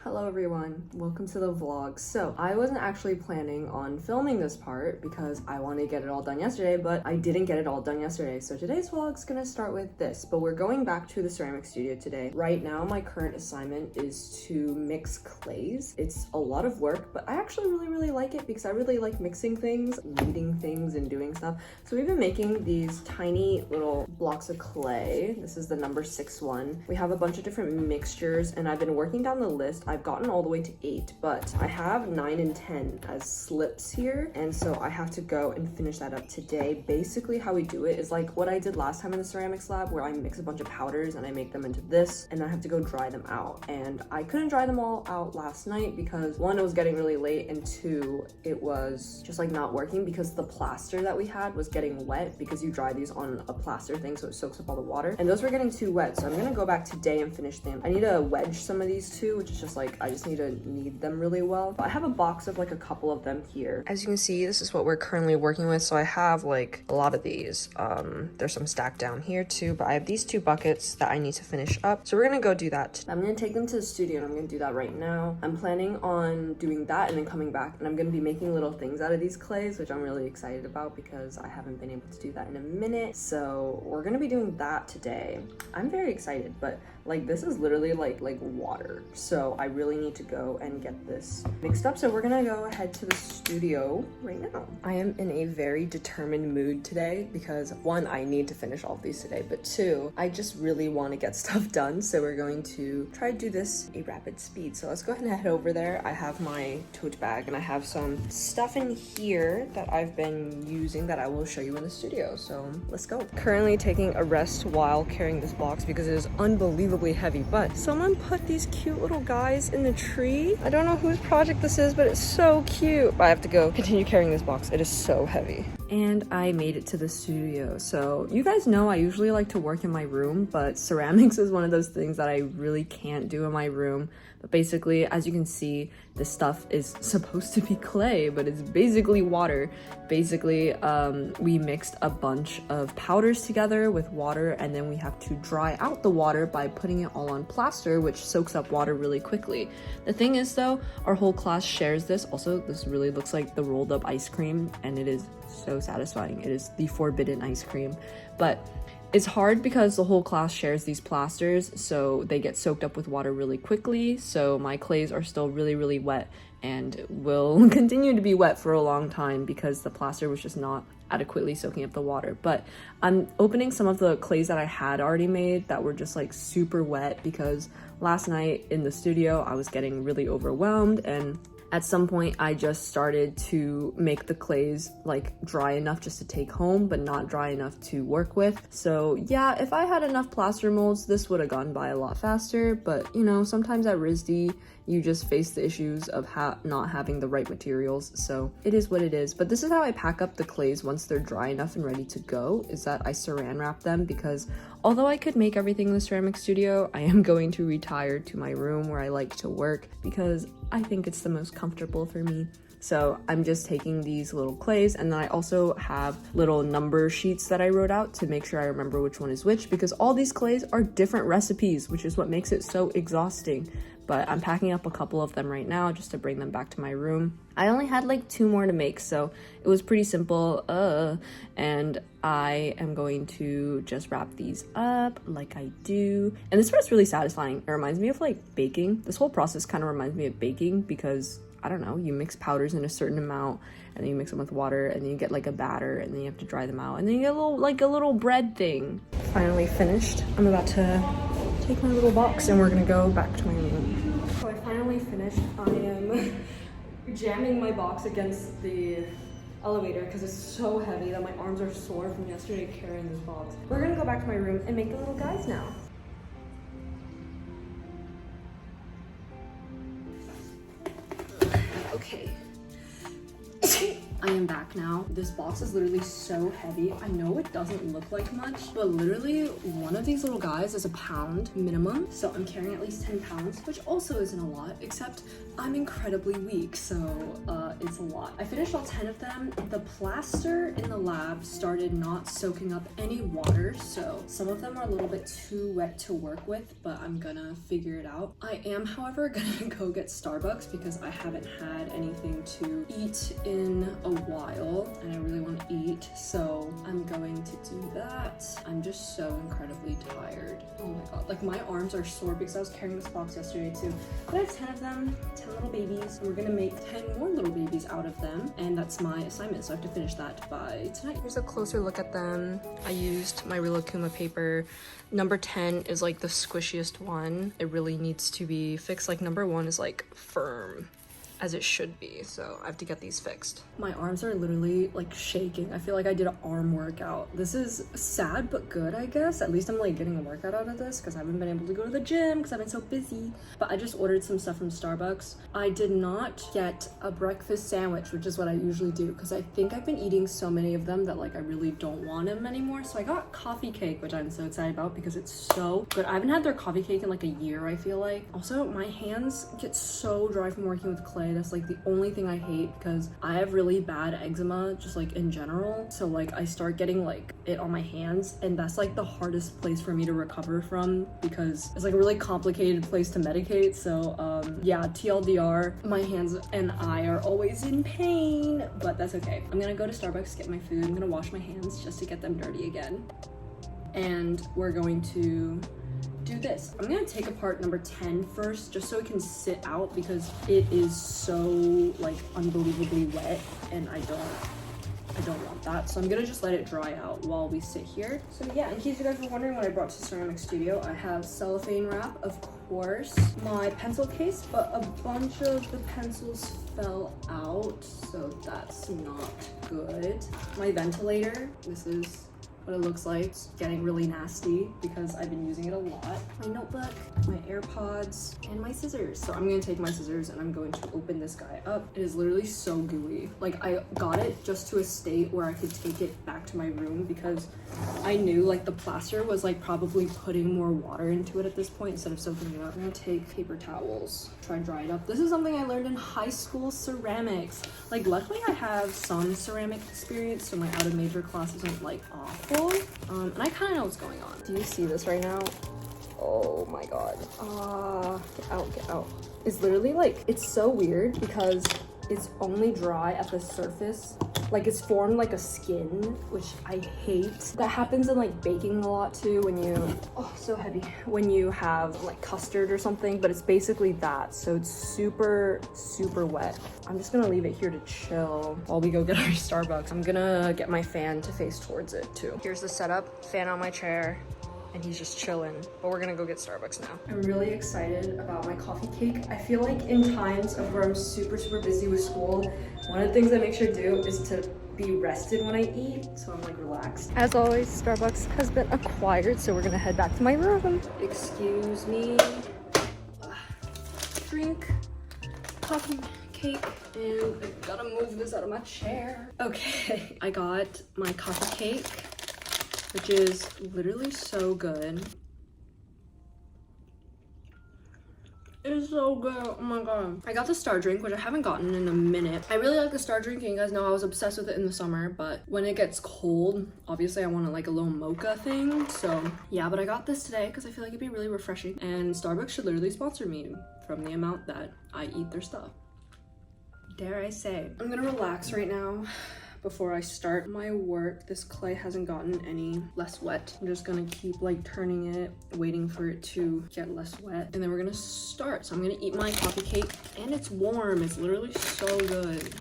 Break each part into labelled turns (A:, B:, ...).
A: Hello everyone, welcome to the vlog. So I wasn't actually planning on filming this part because I wanted to get it all done yesterday, but I didn't get it all done yesterday. So today's vlog's gonna start with this, but we're going back to the ceramic studio today. Right now, my current assignment is to mix clays. It's a lot of work, but I actually really like it because I really like mixing things, kneading things and doing stuff. So we've been making these tiny little blocks of clay. This is the number 6 one. We have a bunch of different mixtures and I've been working down the list. I've gotten all the way to 8, but I have 9 and 10 as slips here, and so I have to go and finish that up today. Basically how we do it is like what I did last time in the ceramics lab, where I mix a bunch of powders and I make them into this, and I have to go dry them out. And I couldn't dry them all out last night because 1, it was getting really late, and 2, it was just like not working because the plaster that we had was getting wet, because you dry these on a plaster thing so it soaks up all the water, and those were getting too wet. So I'm gonna go back today and finish them. I need to wedge some of these too, which is just like, I just need to knead them really well. But I have a box of like a couple of them here. As you can see, this is what we're currently working with. So I have like a lot of these. There's some stacked down here too, but I have these 2 buckets that I need to finish up. So we're gonna go do that. I'm gonna take them to the studio and I'm gonna do that right now. I'm planning on doing that and then coming back, and I'm gonna be making little things out of these clays, which I'm really excited about because I haven't been able to do that in a minute. So we're gonna be doing that today. I'm very excited, but like this is literally like water. So I really need to go and get this mixed up. So we're gonna go ahead to the studio right now. I am in a very determined mood today because 1, I need to finish all of these today, but 2, I just really want to get stuff done. So we're going to try to do this at a rapid speed. So let's go ahead and head over there. I have my tote bag and I have some stuff in here that I've been using that I will show you in the studio. So let's go. Currently taking a rest while carrying this box because it is unbelievably heavy, but someone put these cute little guys in the tree. I don't know whose project this is, but it's so cute. But I have to go continue carrying this box. It is so heavy. And I made it to the studio. So you guys know I usually like to work in my room, but ceramics is one of those things that I really can't do in my room. But basically, as you can see, this stuff is supposed to be clay, but it's basically water. Basically, we mixed a bunch of powders together with water, and then we have to dry out the water by putting it all on plaster, which soaks up water really quickly. The thing is though, our whole class shares this. Also, this really looks like the rolled up ice cream, and it is so satisfying. It is the forbidden ice cream, but it's hard because the whole class shares these plasters, so they get soaked up with water really quickly. So my clays are still really wet and will continue to be wet for a long time because the plaster was just not adequately soaking up the water. But I'm opening some of the clays that I had already made that were just like super wet because last night in the studio I was getting really overwhelmed, and at some point I just started to make the clays like dry enough just to take home, but not dry enough to work with. So yeah, if I had enough plaster molds, this would have gone by a lot faster. But you know, sometimes at RISD, you just face the issues of not having the right materials. So it is what it is. But this is how I pack up the clays once they're dry enough and ready to go, is that I saran wrap them, because although I could make everything in the ceramic studio, I am going to retire to my room where I like to work because I think it's the most comfortable for me. So I'm just taking these little clays, and then I also have little number sheets that I wrote out to make sure I remember which one is which, because all these clays are different recipes, which is what makes it so exhausting. But I'm packing up a couple of them right now just to bring them back to my room. I only had like 2 more to make, so it was pretty simple. And I am going to just wrap these up like I do. And this part's really satisfying. It reminds me of like baking. This whole process kind of reminds me of baking because, I don't know, you mix powders in a certain amount and then you mix them with water and then you get like a batter and then you have to dry them out and then you get a little bread thing. Finally finished. I'm about to take my little box and we're gonna go back to my room. So I finally finished. I am jamming my box against the elevator because it's so heavy that my arms are sore from yesterday carrying this box. We're gonna go back to my room and make the little guys now. Okay. I am back now. This box is literally so heavy. I know it doesn't look like much, but literally one of these little guys is a pound minimum. So I'm carrying at least 10 pounds, which also isn't a lot, except I'm incredibly weak, so it's a lot. I finished all 10 of them. The plaster in the lab started not soaking up any water, so some of them are a little bit too wet to work with, but I'm gonna figure it out. I am, however, gonna go get Starbucks because I haven't had anything to eat in a while and I really want to eat, so I'm going to do that. I'm just so incredibly tired. Oh my god, like my arms are sore because I was carrying this box yesterday too. But I have 10 of them, 10 little babies, and we're gonna make 10 more little babies out of them, and that's my assignment, so I have to finish that by tonight. Here's a closer look at them. I used my Rilakuma paper. Number 10 is like the squishiest one. It really needs to be fixed. Like number 1 is like firm as it should be, so I have to get these fixed. My arms are literally like shaking. I feel like I did an arm workout. This is sad but good, I guess. At least I'm like getting a workout out of this because I haven't been able to go to the gym because I've been so busy. But I just ordered some stuff from Starbucks. I did not get a breakfast sandwich, which is what I usually do because I think I've been eating so many of them that like I really don't want them anymore. So I got coffee cake, which I'm so excited about because it's so good. I haven't had their coffee cake in like a year, I feel like. Also, my hands get so dry from working with clay. That's like the only thing I hate because I have really bad eczema just like in general, so like I start getting like it on my hands, and that's like the hardest place for me to recover from because it's like a really complicated place to medicate. So yeah, TLDR, my hands and I are always in pain, but that's okay. I'm gonna go to Starbucks, get my food. I'm gonna wash my hands just to get them dirty again, and we're going to do this. I'm gonna take apart number 10 first just so it can sit out because it is so like unbelievably wet and I don't want that. So I'm gonna just let it dry out while we sit here. So yeah, in case you guys were wondering what I brought to Ceramic Studio, I have cellophane wrap, of course, my pencil case, but a bunch of the pencils fell out, so that's not good. My ventilator, this is what it looks like. It's getting really nasty because I've been using it a lot. My notebook, my AirPods, and my scissors. So I'm gonna take my scissors and I'm going to open this guy up. It is literally so gooey. Like I got it just to a state where I could take it back to my room because I knew like the plaster was like probably putting more water into it at this point instead of soaking it up. I'm gonna take paper towels, try and dry it up. This is something I learned in high school ceramics. Like luckily I have some ceramic experience, so my out of major class isn't like awful. And I kind of know what's going on. Do you see this right now? Oh my god. Get out, get out. It's literally like, it's so weird because it's only dry at the surface. Like it's formed like a skin, which I hate. That happens in like baking a lot too when you, oh, so heavy. When you have like custard or something, but it's basically that. So it's super, super wet. I'm just gonna leave it here to chill while we go get our Starbucks. I'm gonna get my fan to face towards it too. Here's the setup, fan on my chair, and he's just chilling, but we're gonna go get Starbucks now. I'm really excited about my coffee cake. I feel like in times of where I'm super, super busy with school, one of the things I make sure to do is to be rested when I eat, so I'm like relaxed. As always, Starbucks has been acquired, so we're gonna head back to my room. Excuse me. Drink, coffee, cake, and I gotta move this out of my chair. Okay, I got my coffee cake, which is literally so good. It's so good. Oh my god. I got the Star drink, which I haven't gotten in a minute. I really like the Star drink, and you guys know I was obsessed with it in the summer, but when it gets cold, obviously I want like a little mocha thing. So yeah, but I got this today because I feel like it'd be really refreshing, and Starbucks should literally sponsor me from the amount that I eat their stuff. Dare I say. I'm gonna relax right now before I start my work. This clay hasn't gotten any less wet. I'm just gonna keep like turning it, waiting for it to get less wet, and then we're gonna start. So I'm gonna eat my coffee cake, and it's warm. It's literally so good.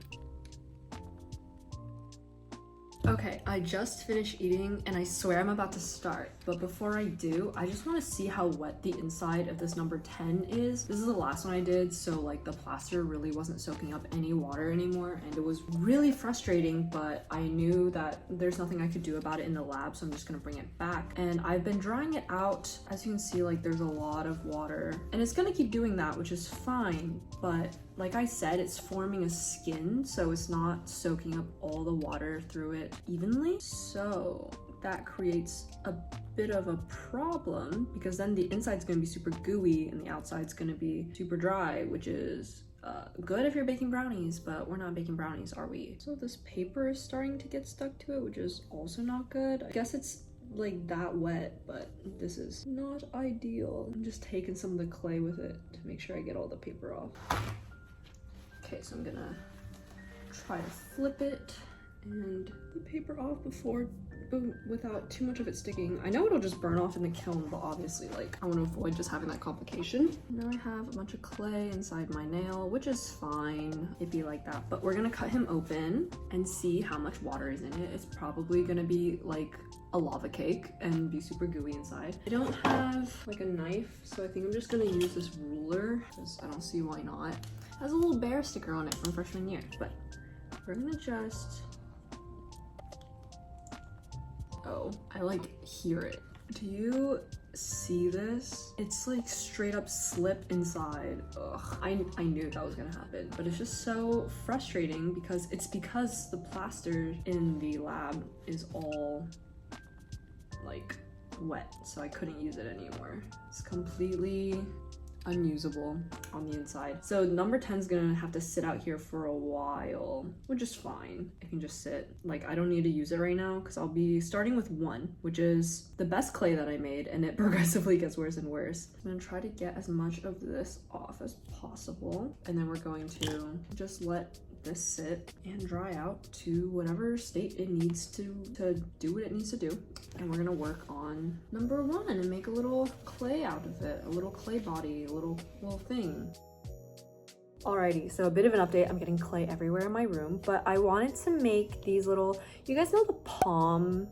A: Okay, I just finished eating and I swear I'm about to start, but before I do, I just want to see how wet the inside of this number 10 is. This is the last one I did, so like the plaster really wasn't soaking up any water anymore, and it was really frustrating, but I knew that there's nothing I could do about it in the lab, so I'm just gonna bring it back. And I've been drying it out. As you can see, like there's a lot of water, and it's gonna keep doing that, which is fine, but like I said, it's forming a skin, so it's not soaking up all the water through it evenly. So that creates a bit of a problem, because then the inside's gonna be super gooey and the outside's gonna be super dry, which is good if you're baking brownies, but we're not baking brownies, are we? So this paper is starting to get stuck to it, which is also not good. I guess it's like that wet, but this is not ideal. I'm just taking some of the clay with it to make sure I get all the paper off. Okay, so I'm gonna try to flip it and the paper off before, but without too much of it sticking. I know it'll just burn off in the kiln, but obviously, like, I want to avoid just having that complication. Now I have a bunch of clay inside my nail, which is fine. It'd be like that, but we're gonna cut him open and see how much water is in it. It's probably gonna be like a lava cake and be super gooey inside. I don't have like a knife, so I think I'm just gonna use this ruler because I don't see why not. It has a little bear sticker on it from freshman year, but we're gonna just, oh, I like hear it. Do you see this? It's like straight up slip inside. Ugh, I knew that was gonna happen, but it's just so frustrating because the plaster in the lab is all like wet, so I couldn't use it anymore. It's completely unusable on the inside. So number 10 is gonna have to sit out here for a while, which is fine. It can just sit. Like, I don't need to use it right now because I'll be starting with 1, which is the best clay that I made, and it progressively gets worse and worse. I'm gonna try to get as much of this off as possible, and then we're going to just let this sit and dry out to whatever state it needs to do what it needs to do. And we're gonna work on number 1 and make a little clay out of it, a little clay body, a little thing. Alrighty, so a bit of an update. I'm getting clay everywhere in my room, but I wanted to make these little, you guys know the palm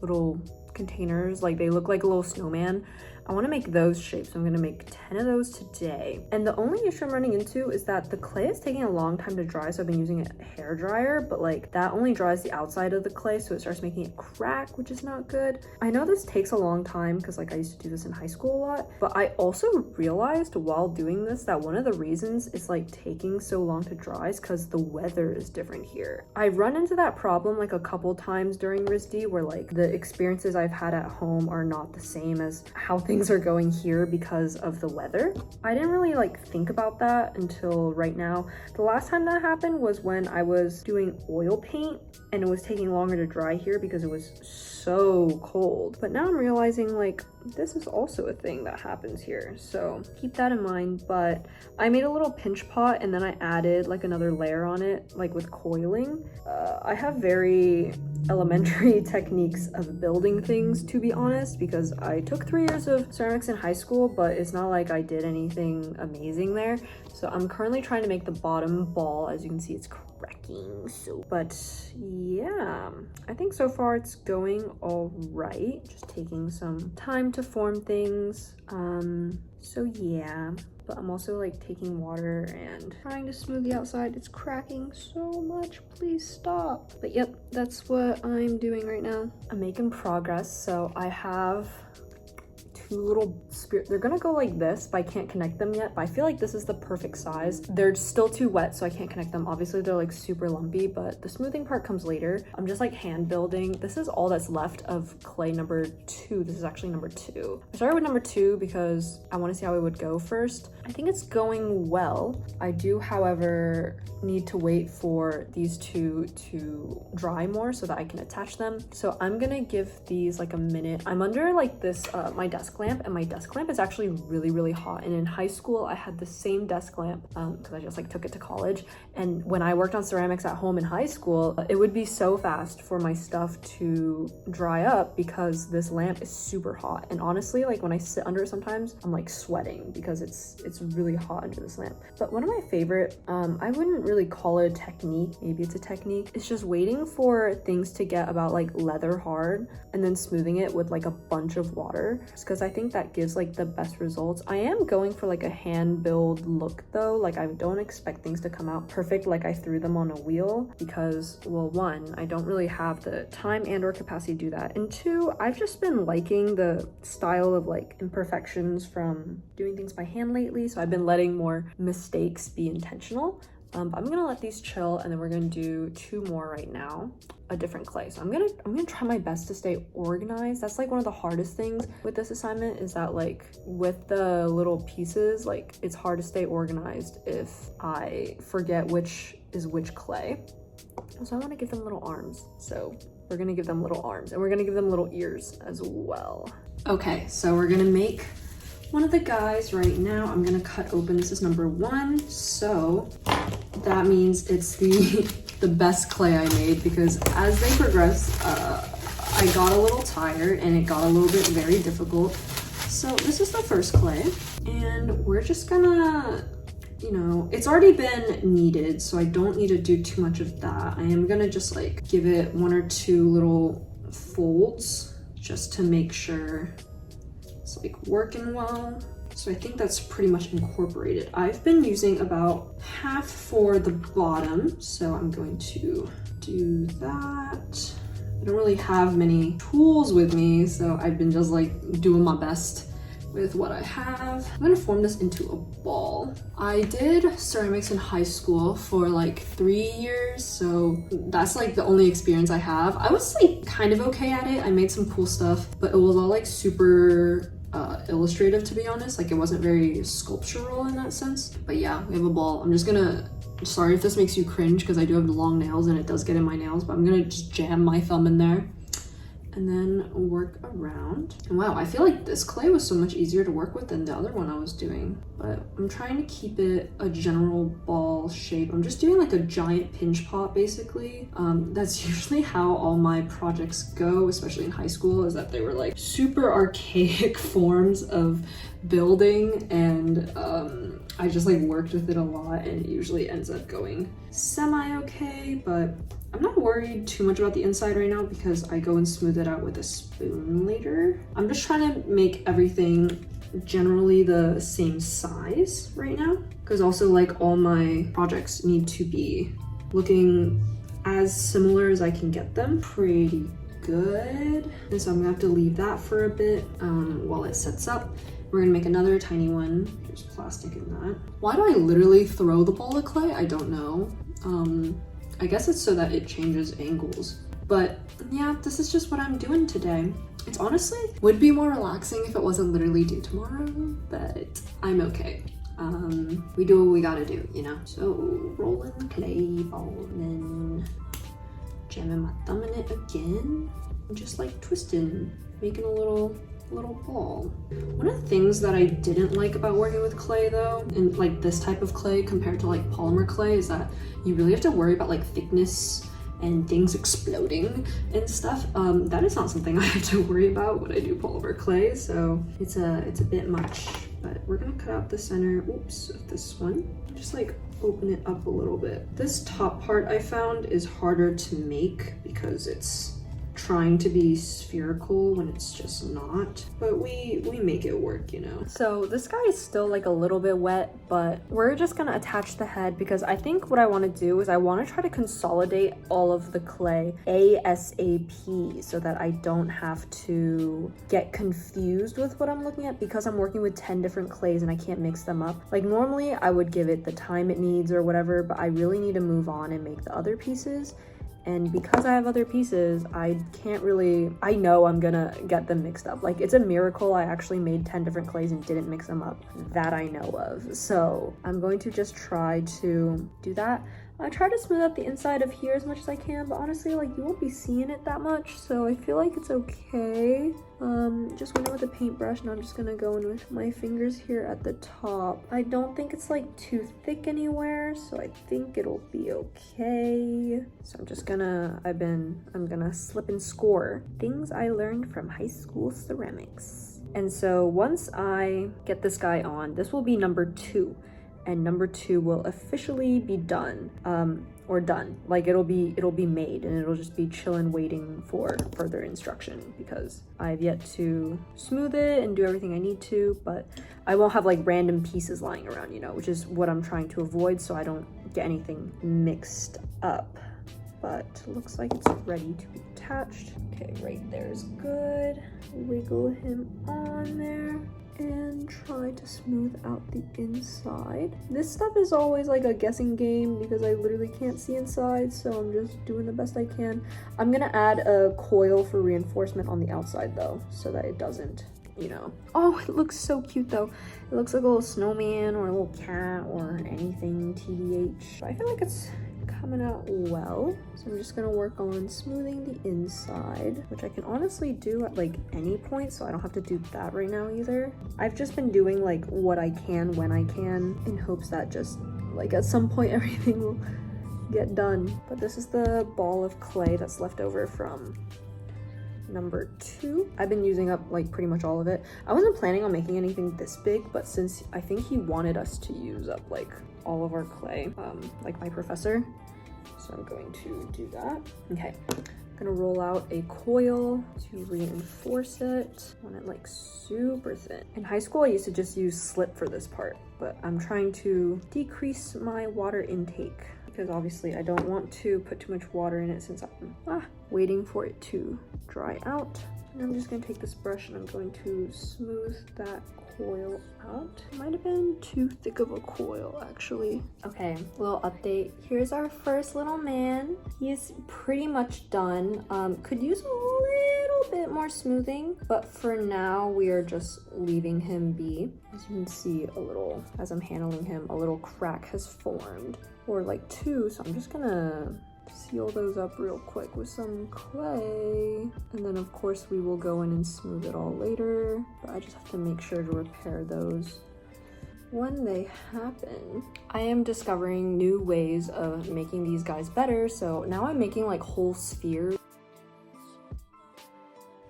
A: little containers, like they look like a little snowman. I want to make those shapes, so I'm going to make 10 of those today. And the only issue I'm running into is that the clay is taking a long time to dry, so I've been using a hair dryer, but like that only dries the outside of the clay, so it starts making it crack, which is not good. I know this takes a long time because like I used to do this in high school a lot, but I also realized while doing this that one of the reasons it's like taking so long to dry is because the weather is different here. I've run into that problem like a couple times during RISD where like the experiences I've had at home are not the same as how things are going here because of the weather. I didn't really like think about that until right now. The last time that happened was when I was doing oil paint and it was taking longer to dry here because it was so cold. But now I'm realizing like this is also a thing that happens here, so keep that in mind. But I made a little pinch pot and then I added like another layer on it, like with coiling. I have very elementary techniques of building things, to be honest, because I took 3 years of ceramics in high school, but it's not like I did anything amazing there. So I'm currently trying to make the bottom ball. As you can see, it's cracking, so, but yeah, I think so far it's going all right. Just taking some time to form things. So yeah, but I'm also like taking water and trying to smooth the outside. It's cracking so much, please stop. But yep, that's what I'm doing right now. I'm making progress. So I have 2 little they're gonna go like this, but I can't connect them yet. But I feel like this is the perfect size. They're still too wet, so I can't connect them. Obviously they're like super lumpy, but the smoothing part comes later. I'm just like hand building. This is all that's left of clay number 2. This is actually number 2. I started with number 2 because I want to see how it would go first. I think it's going well. I do, however, need to wait for these 2 to dry more so that I can attach them. So I'm gonna give these like a minute. I'm under like this my desk lamp, and my desk lamp is actually really hot. And in high school I had the same desk lamp because I just like took it to college, and when I worked on ceramics at home in high school, it would be so fast for my stuff to dry up because this lamp is super hot. And honestly, like when I sit under it sometimes I'm like sweating because it's really hot under this lamp. But one of my favorite, I wouldn't really call it a technique, maybe it's a technique, it's just waiting for things to get about like leather hard and then smoothing it with like a bunch of water, just because I I think that gives like the best results. I am going for like a hand build look though. Like I don't expect things to come out perfect like I threw them on a wheel, because well, one, I don't really have the time and or capacity to do that, and two, I've just been liking the style of like imperfections from doing things by hand lately, so I've been letting more mistakes be intentional. But I'm gonna let these chill, and then we're gonna do 2 more right now, a different clay. So I'm gonna try my best to stay organized. That's like one of the hardest things with this assignment, is that like with the little pieces, like it's hard to stay organized if I forget which is which clay. So I want to give them little arms, so we're gonna give them little arms, and we're gonna give them little ears as well. Okay, so we're gonna make one of the guys right now. I'm gonna cut open, this is number 1, so that means it's the best clay I made, because as they progress, I got a little tired and it got a little bit very difficult. So this is the first clay, and we're just gonna, you know, it's already been kneaded, so I don't need to do too much of that. I am gonna just like give it 1 or 2 little folds just to make sure it's like working well. So I think that's pretty much incorporated. I've been using about half for the bottom, so I'm going to do that. I don't really have many tools with me, so I've been just like doing my best with what I have. I'm gonna form this into a ball. I did ceramics in high school for like 3 years, so that's like the only experience I have. I was like kind of okay at it. I made some cool stuff, but it was all like super illustrative, to be honest. Like it wasn't very sculptural in that sense. But yeah, we have a ball. I'm just gonna, sorry if this makes you cringe because I do have long nails and it does get in my nails, but I'm gonna just jam my thumb in there and then work around. And wow, I feel like this clay was so much easier to work with than the other one I was doing, but I'm trying to keep it a general ball shape. I'm just doing like a giant pinch pot basically. That's usually how all my projects go, especially in high school, is that they were like super archaic forms of building, and I just like worked with it a lot, and it usually ends up going semi-okay, but I'm not worried too much about the inside right now because I go and smooth it out with a spoon later. I'm just trying to make everything generally the same size right now, because also like all my projects need to be looking as similar as I can get them. Pretty good. And so I'm gonna have to leave that for a bit while it sets up. We're gonna make another tiny one. There's plastic in that. Why do I literally throw the ball of clay? I don't know. I guess it's so that it changes angles. But yeah, this is just what I'm doing today. It's honestly would be more relaxing if it wasn't literally due tomorrow, but I'm okay. We do what we gotta do, you know? So rolling the clay ball and then jamming my thumb in it again, and just like twisting, making a little ball. One of the things that I didn't like about working with clay though, and like this type of clay compared to like polymer clay, is that you really have to worry about like thickness and things exploding and stuff. That is not something I have to worry about when I do polymer clay, so it's a bit much. But we're gonna cut out the center, oops, of this one. Just like open it up a little bit. This top part I found is harder to make because it's trying to be spherical when it's just not, but we make it work, you know. So this guy is still like a little bit wet, but we're just gonna attach the head because I think what I want to do is I want to try to consolidate all of the clay ASAP so that I don't have to get confused with what I'm looking at, because I'm working with 10 different clays and I can't mix them up. Like normally I would give it the time it needs or whatever, but I really need to move on and make the other pieces. And because I have other pieces, I can't really, I know I'm gonna get them mixed up. Like it's a miracle I actually made 10 different clays and didn't mix them up, that I know of. So I'm going to just try to do that. I try to smooth out the inside of here as much as I can, but honestly, like you won't be seeing it that much, so I feel like it's okay. Just went in with a paintbrush, and I'm just gonna go in with my fingers here at the top. I don't think it's like too thick anywhere, so I think it'll be okay. So I'm just gonna, I'm gonna slip and score things I learned from high school ceramics. And so once I get this guy on, this will be number 2. and number 2 will officially be done. Or done. Like it'll be made, and it'll just be chilling waiting for further instruction, because I've yet to smooth it and do everything I need to, but I won't have like random pieces lying around, you know, which is what I'm trying to avoid, so I don't get anything mixed up. But looks like it's ready to be attached. Okay, right there is good. Wiggle him on there and try to smooth out the inside. This stuff is always like a guessing game because I literally can't see inside, so I'm just doing the best I can. I'm gonna add a coil for reinforcement on the outside though, so that it doesn't, you know. Oh, it looks so cute though. It looks like a little snowman or a little cat or anything, TBH. I feel like it's coming out well, so I'm just gonna work on smoothing the inside, which I can honestly do at like any point, so I don't have to do that right now either. I've just been doing like what I can when I can, in hopes that just like at some point everything will get done. But this is the ball of clay that's left over from number 2. I've been using up like pretty much all of it. I wasn't planning on making anything this big, but since I think he wanted us to use up like all of our clay, like my professor, so I'm going to do that. Okay, I'm gonna roll out a coil to reinforce it. I want it like super thin. In high school I used to just use slip for this part, but I'm trying to decrease my water intake because obviously I don't want to put too much water in it since I'm waiting for it to dry out. And I'm just gonna take this brush and I'm going to smooth that coil out. Might have been too thick of a coil actually. Okay, little update. Here's our first little man. He's pretty much done. Could use a little bit more smoothing, but for now we are just leaving him be. As you can see, a little, as I'm handling him, a little crack has formed, or like 2, so I'm just gonna seal those up real quick with some clay, and then of course we will go in and smooth it all later, but I just have to make sure to repair those when they happen. I am discovering new ways of making these guys better, so now I'm making like whole spheres.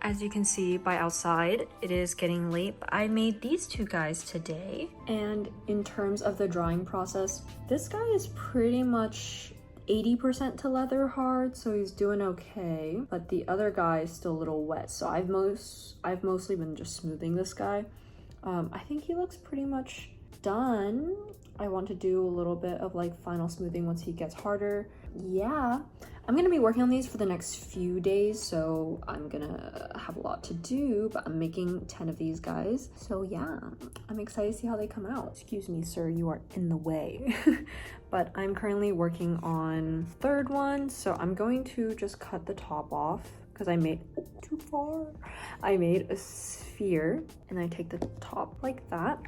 A: As you can see by outside, it is getting late, but I made these 2 guys today. And in terms of the drying process, this guy is pretty much 80% to leather hard, so he's doing okay, but the other guy is still a little wet, so I've mostly been just smoothing this guy. I think he looks pretty much done. I want to do a little bit of like final smoothing once he gets harder. Yeah, I'm gonna be working on these for the next few days, so I'm gonna have a lot to do, but I'm making 10 of these guys, so yeah, I'm excited to see how they come out. Excuse me, sir, you are in the way. But I'm currently working on 3rd one, so I'm going to just cut the top off because I made too far. I made a sphere and I take the top like that.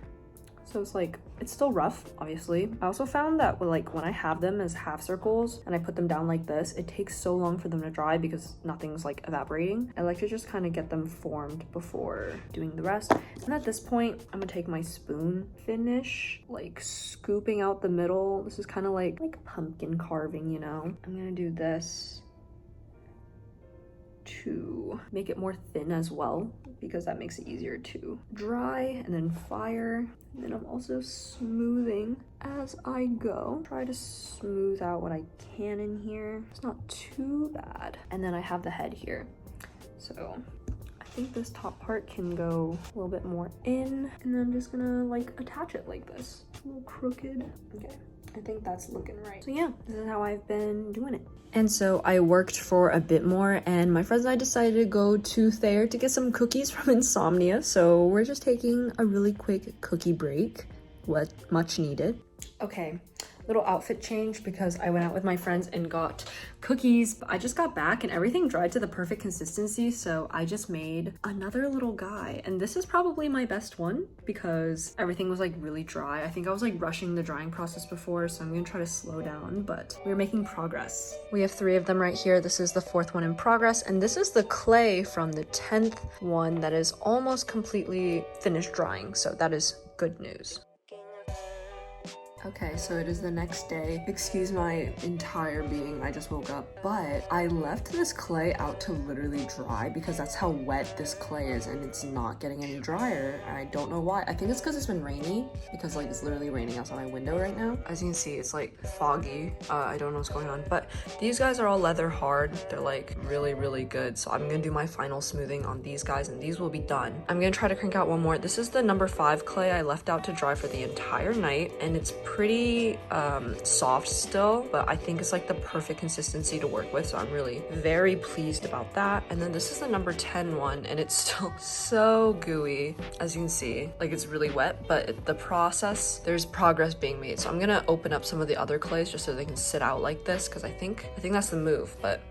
A: So it's like, it's still rough, obviously. I also found that like when I have them as half circles and I put them down like this, it takes so long for them to dry because nothing's like evaporating. I like to just kind of get them formed before doing the rest. And at this point, I'm gonna take my spoon, finish like scooping out the middle. This is kind of like pumpkin carving, you know? I'm gonna do this to make it more thin as well, because that makes it easier to dry, and then fire. And then I'm also smoothing as I go. Try to smooth out what I can in here. It's not too bad. And then I have the head here. So I think this top part can go a little bit more in, and then I'm just gonna like attach it like this. A little crooked. Okay. I think that's looking right. So yeah, this is how I've been doing it. And so I worked for a bit more, and my friends and I decided to go to Thayer to get some cookies from Insomnia. So we're just taking a really quick cookie break, what much needed. Okay, little outfit change because I went out with my friends and got cookies. I just got back and everything dried to the perfect consistency, so I just made another little guy, and this is probably my best one because everything was like really dry. I think I was like rushing the drying process before, so I'm gonna try to slow down, but we're making progress. We have 3 of them right here. This is the 4th one in progress, and this is the clay from the 10th one that is almost completely finished drying, so that is good news. Okay, so it is the next day. Excuse my entire being, I just woke up, but I left this clay out to literally dry because that's how wet this clay is, and it's not getting any drier. I don't know why. I think it's because it's been rainy, because like it's literally raining outside my window right now. As you can see, it's like foggy. I don't know what's going on, but these guys are all leather hard. They're like really, really good. So I'm gonna do my final smoothing on these guys, and these will be done. I'm gonna try to crank out one more. This is the number 5 clay I left out to dry for the entire night, and it's pretty soft still, but I think it's like the perfect consistency to work with, so I'm really very pleased about that. And then this is the number 10 one, and it's still so gooey. As you can see, like it's really wet, but the process, there's progress being made. So I'm gonna open up some of the other clays just so they can sit out like this, because I think that's the move, but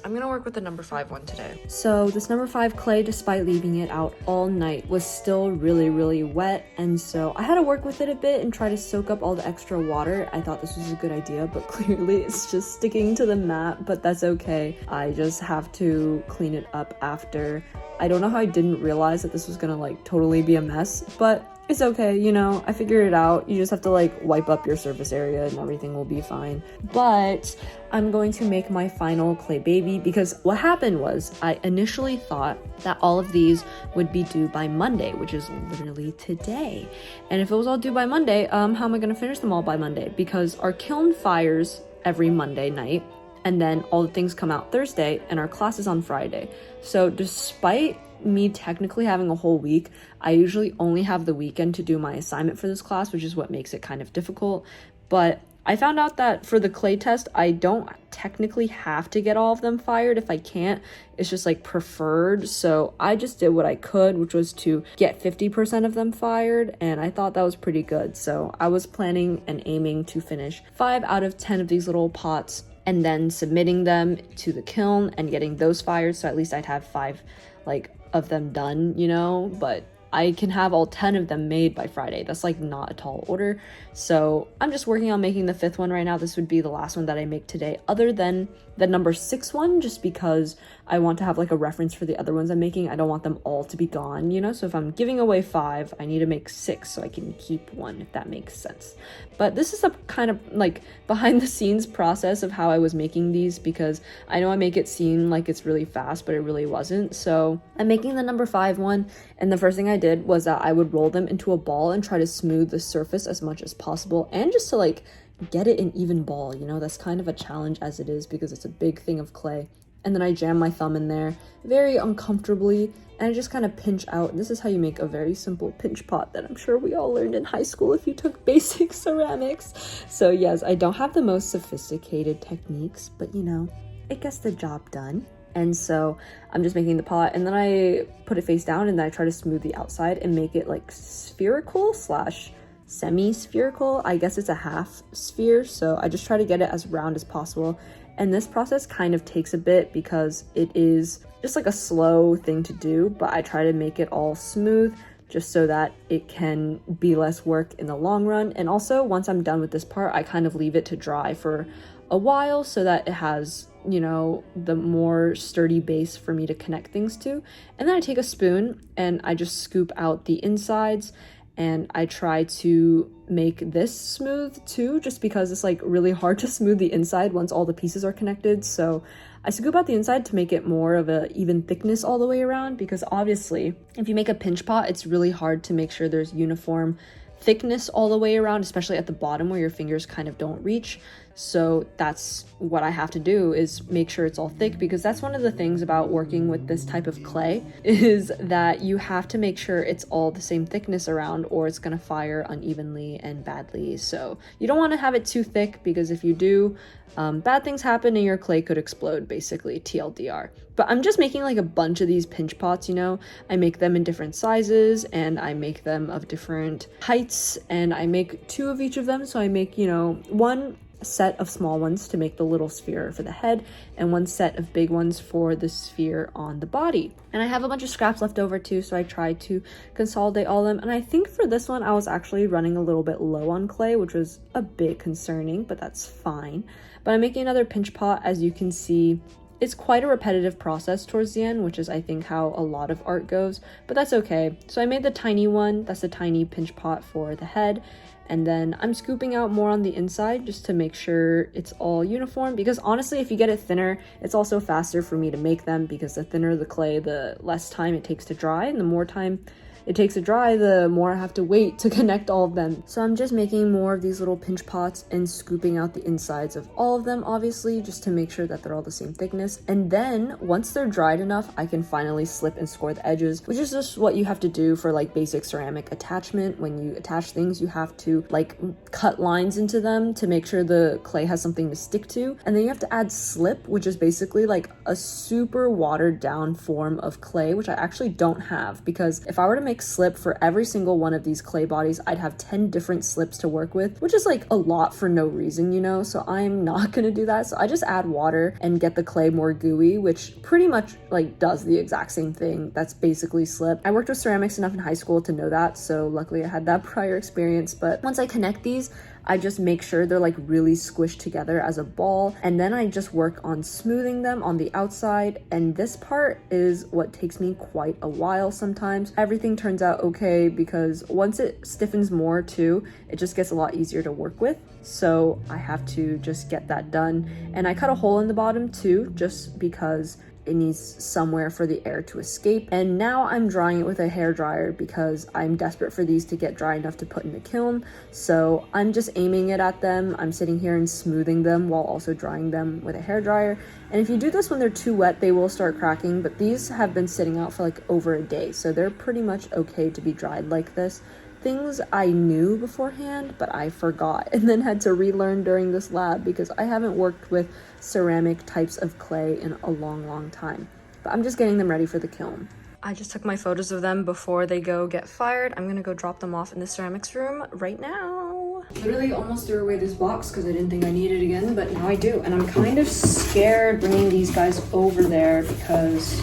A: I'm gonna work with the number 5 one today. So this number 5 clay, despite leaving it out all night, was still really, really wet. And so I had to work with it a bit and try to soak up all the extra water. I thought this was a good idea, but clearly it's just sticking to the mat, but that's okay. I just have to clean it up after. I don't know how I didn't realize that this was gonna like totally be a mess, but it's okay, you know, I figured it out. You just have to like wipe up your surface area and everything will be fine. But I'm going to make my final clay baby, because what happened was I initially thought that all of these would be due by Monday, which is literally today. And if it was all due by Monday, how am I gonna finish them all by Monday? Because our kiln fires every Monday night, and then all the things come out Thursday, and our class is on Friday. So despite me technically having a whole week, I usually only have the weekend to do my assignment for this class, which is what makes it kind of difficult. But I found out that for the clay test, I don't technically have to get all of them fired. If I can't, it's just like preferred. So I just did what I could, which was to get 50% of them fired, and I thought that was pretty good. So I was planning and aiming to finish 5 out of 10 of these little pots, and then submitting them to the kiln and getting those fired, so at least I'd have 5 like of them done, you know. But I can have all 10 of them made by Friday. That's like not a tall order. So I'm just working on making the 5th one right now. This would be the last one that I make today, other than the number 6 one, just because I want to have like a reference for the other ones I'm making. I don't want them all to be gone, you know. So if I'm giving away 5, I need to make 6 so I can keep 1, if that makes sense. But this is a kind of like behind the scenes process of how I was making these, because I know I make it seem like it's really fast, but it really wasn't. So I'm making the number 5 one, and the first thing I did was that I would roll them into a ball and try to smooth the surface as much as possible, and just to like get it an even ball, you know. That's kind of a challenge as it is, because it's a big thing of clay. And then I jam my thumb in there very uncomfortably, and I just kind of pinch out. This is how you make a very simple pinch pot that I'm sure we all learned in high school if you took basic ceramics. So yes, I don't have the most sophisticated techniques, but you know, it gets the job done. And so I'm just making the pot, and then I put it face down, and then I try to smooth the outside and make it like spherical slash semi-spherical. I guess it's a half sphere, so I just try to get it as round as possible. And this process kind of takes a bit because it is just like a slow thing to do, but I try to make it all smooth just so that it can be less work in the long run. And also, once I'm done with this part, I kind of leave it to dry for a while so that it has, you know, the more sturdy base for me to connect things to. And then I take a spoon and I just scoop out the insides, and I try to make this smooth too, just because it's like really hard to smooth the inside once all the pieces are connected. So I scoop out the inside to make it more of a even thickness all the way around, because obviously if you make a pinch pot, it's really hard to make sure there's uniform thickness all the way around, especially at the bottom where your fingers kind of don't reach. So that's what I have to do, is make sure it's all thick, because that's one of the things about working with this type of clay, is that you have to make sure it's all the same thickness around, or it's gonna fire unevenly and badly. So you don't want to have it too thick, because if you do, bad things happen and your clay could explode, basically, TLDR. But I'm just making like a bunch of these pinch pots, you know. I make them in different sizes, and I make them of different heights, and I make 2 of each of them. So I make, you know, 1 set of small ones to make the little sphere for the head, and 1 set of big ones for the sphere on the body. And I have a bunch of scraps left over too, so I tried to consolidate all of them. And I think for this one I was actually running a little bit low on clay, which was a bit concerning, but that's fine. But I'm making another pinch pot. As you can see, it's quite a repetitive process towards the end, which is I think how a lot of art goes, but that's okay. So I made the tiny one, that's a tiny pinch pot for the head, and then I'm scooping out more on the inside just to make sure it's all uniform, because honestly, if you get it thinner, it's also faster for me to make them, because the thinner the clay, the less time it takes to dry, and the more time it takes to dry, the more I have to wait to connect all of them. So I'm just making more of these little pinch pots and scooping out the insides of all of them, obviously, just to make sure that they're all the same thickness. And then once they're dried enough, I can finally slip and score the edges, which is just what you have to do for like basic ceramic attachment. When you attach things, you have to like cut lines into them to make sure the clay has something to stick to. And then you have to add slip, which is basically like a super watered down form of clay, which I actually don't have, because if I were to make slip for every single one of these clay bodies, I'd have 10 different slips to work with, which is like a lot for no reason, you know? So I'm not gonna do that. So I just add water and get the clay more gooey, which pretty much like does the exact same thing. That's basically slip. I worked with ceramics enough in high school to know that, so luckily I had that prior experience. But once I connect these, I just make sure they're like really squished together as a ball, and then I just work on smoothing them on the outside, and this part is what takes me quite a while sometimes. Everything turns out okay, because once it stiffens more too, it just gets a lot easier to work with, so I have to just get that done. And I cut a hole in the bottom too, just because it needs somewhere for the air to escape. And now I'm drying it with a hair dryer because I'm desperate for these to get dry enough to put in the kiln. So I'm just aiming it at them. I'm sitting here and smoothing them while also drying them with a hair dryer. And if you do this when they're too wet, they will start cracking, but these have been sitting out for like over a day, so they're pretty much okay to be dried like this. Things I knew beforehand, but I forgot and then had to relearn during this lab because I haven't worked with ceramic types of clay in a long time. But I'm just getting them ready for the kiln. I just took my photos of them before they go get fired. I'm gonna go drop them off in the ceramics room right now. Literally almost threw away this box because I didn't think I needed it again, but now I do. And I'm kind of scared bringing these guys over there because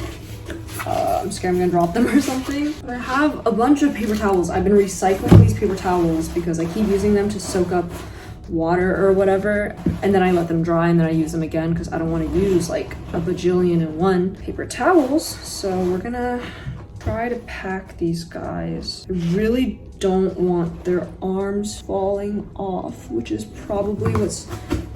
A: I'm scared I'm gonna drop them or something. But I have a bunch of paper towels. I've been recycling these paper towels because I keep using them to soak up water or whatever, and then I let them dry and then I use them again because I don't want to use like a bajillion and one paper towels. So we're gonna try to pack these guys. I really don't want their arms falling off, which is probably what's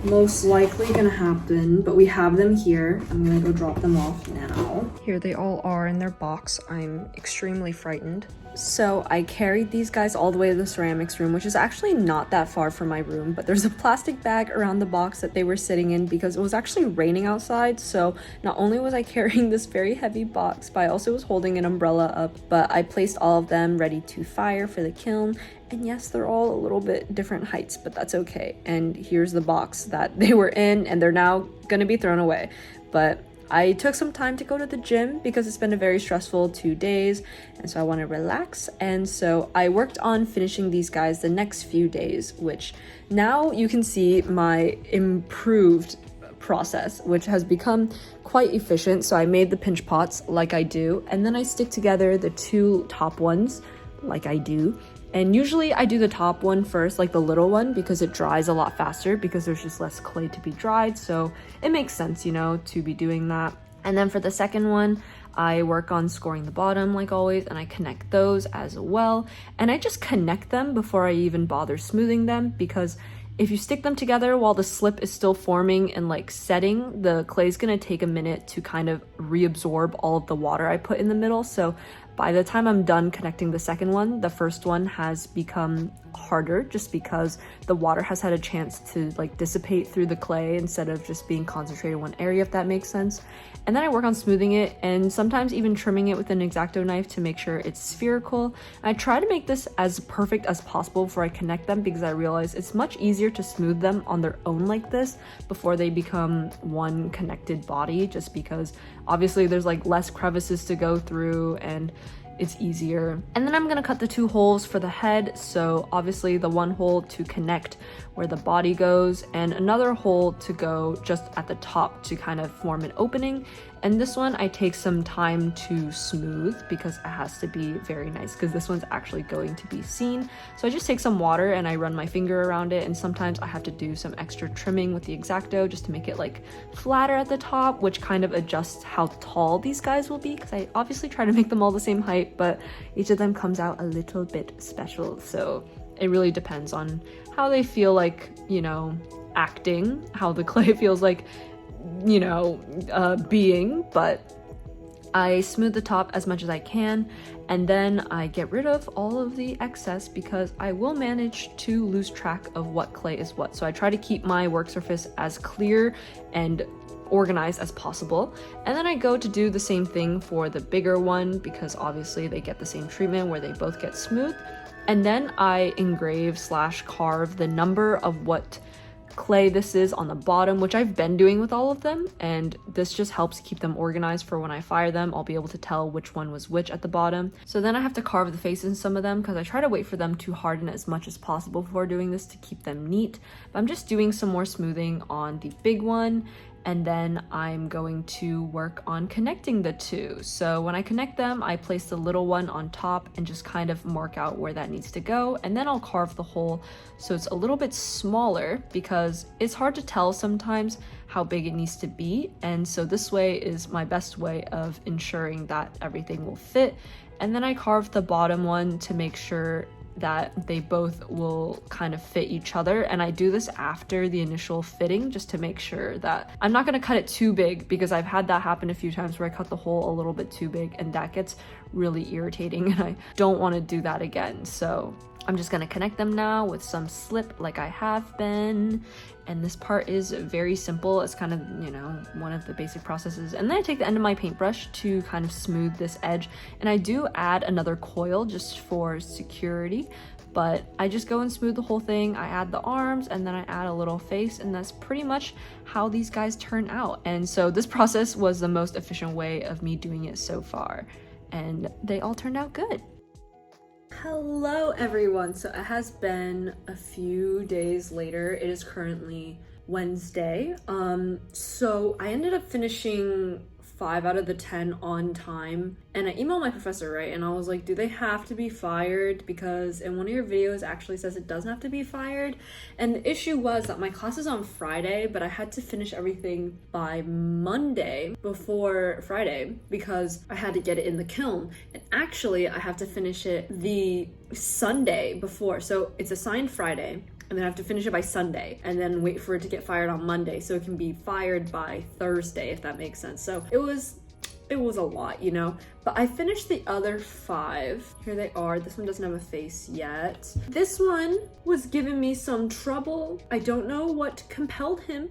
A: most likely gonna happen, but we have them here. I'm gonna go drop them off now. Here they all are in their box. I'm extremely frightened. So I carried these guys all the way to the ceramics room, which is actually not that far from my room, but there's a plastic bag around the box that they were sitting in because it was actually raining outside. So not only was I carrying this very heavy box, but I also was holding an umbrella up. But I placed all of them ready to fire for the kiln. And yes, they're all a little bit different heights, but that's okay. And here's the box that they were in, and they're now gonna be thrown away. But I took some time to go to the gym because it's been a very stressful 2 days, and so I want to relax. And so I worked on finishing these guys the next few days, which now you can see my improved process, which has become quite efficient. So I made the pinch pots like I do, and then I stick together the two top ones like I do. And usually I do the top one first, like the little one, because it dries a lot faster because there's just less clay to be dried. So it makes sense, you know, to be doing that. And then for the second one, I work on scoring the bottom like always, and I connect those as well. And I just connect them before I even bother smoothing them, because if you stick them together while the slip is still forming and like setting, the clay is gonna take a minute to kind of reabsorb all of the water I put in the middle. So by the time I'm done connecting the second one, the first one has become harder just because the water has had a chance to like dissipate through the clay instead of just being concentrated in one area, if that makes sense. And then I work on smoothing it and sometimes even trimming it with an X-Acto knife to make sure it's spherical. I try to make this as perfect as possible before I connect them because I realize it's much easier to smooth them on their own like this before they become one connected body, just because obviously there's like less crevices to go through and it's easier. And then I'm gonna cut the two holes for the head. So obviously the one hole to connect where the body goes and another hole to go just at the top to kind of form an opening. And this one I take some time to smooth because it has to be very nice, because this one's actually going to be seen. So I just take some water and I run my finger around it, and sometimes I have to do some extra trimming with the X-Acto just to make it like flatter at the top, which kind of adjusts how tall these guys will be, because I obviously try to make them all the same height, but each of them comes out a little bit special. So it really depends on how they feel like, you know, acting, how the clay feels like, you know, being. But I smooth the top as much as I can, and then I get rid of all of the excess because I will manage to lose track of what clay is what. So I try to keep my work surface as clear and organized as possible. And then I go to do the same thing for the bigger one, because obviously they get the same treatment where they both get smooth. And then I engrave / carve the number of what clay this is on the bottom, which I've been doing with all of them, and this just helps keep them organized for when I fire them. I'll be able to tell which one was which at the bottom. So then I have to carve the faces in some of them because I try to wait for them to harden as much as possible before doing this to keep them neat. But I'm just doing some more smoothing on the big one, and then I'm going to work on connecting the two. So when I connect them, I place the little one on top and just kind of mark out where that needs to go, and then I'll carve the hole so it's a little bit smaller, because it's hard to tell sometimes how big it needs to be, and so this way is my best way of ensuring that everything will fit. And then I carve the bottom one to make sure that they both will kind of fit each other, and I do this after the initial fitting just to make sure that I'm not going to cut it too big, because I've had that happen a few times where I cut the hole a little bit too big and that gets really irritating, and I don't want to do that again. So I'm just going to connect them now with some slip like I have been, and this part is very simple. It's kind of, you know, one of the basic processes. And then I take the end of my paintbrush to kind of smooth this edge, and I do add another coil just for security, but I just go and smooth the whole thing. I add the arms and then I add a little face, and that's pretty much how these guys turn out. And so this process was the most efficient way of me doing it so far, and they all turned out good. Hello everyone, so it has been a few days later. It is currently Wednesday. So I ended up finishing 5 out of the 10 on time, and I emailed my professor, right, and I was like, do they have to be fired? Because in one of your videos it actually says it doesn't have to be fired. And the issue was that my class is on Friday, but I had to finish everything by Monday before Friday because I had to get it in the kiln, and actually I have to finish it the Sunday before. So it's assigned Friday, and then I have to finish it by Sunday, and then wait for it to get fired on Monday so it can be fired by Thursday, if that makes sense. So it was a lot, you know, but I finished the other 5. Here they are. This one doesn't have a face yet. This one was giving me some trouble. I don't know what compelled him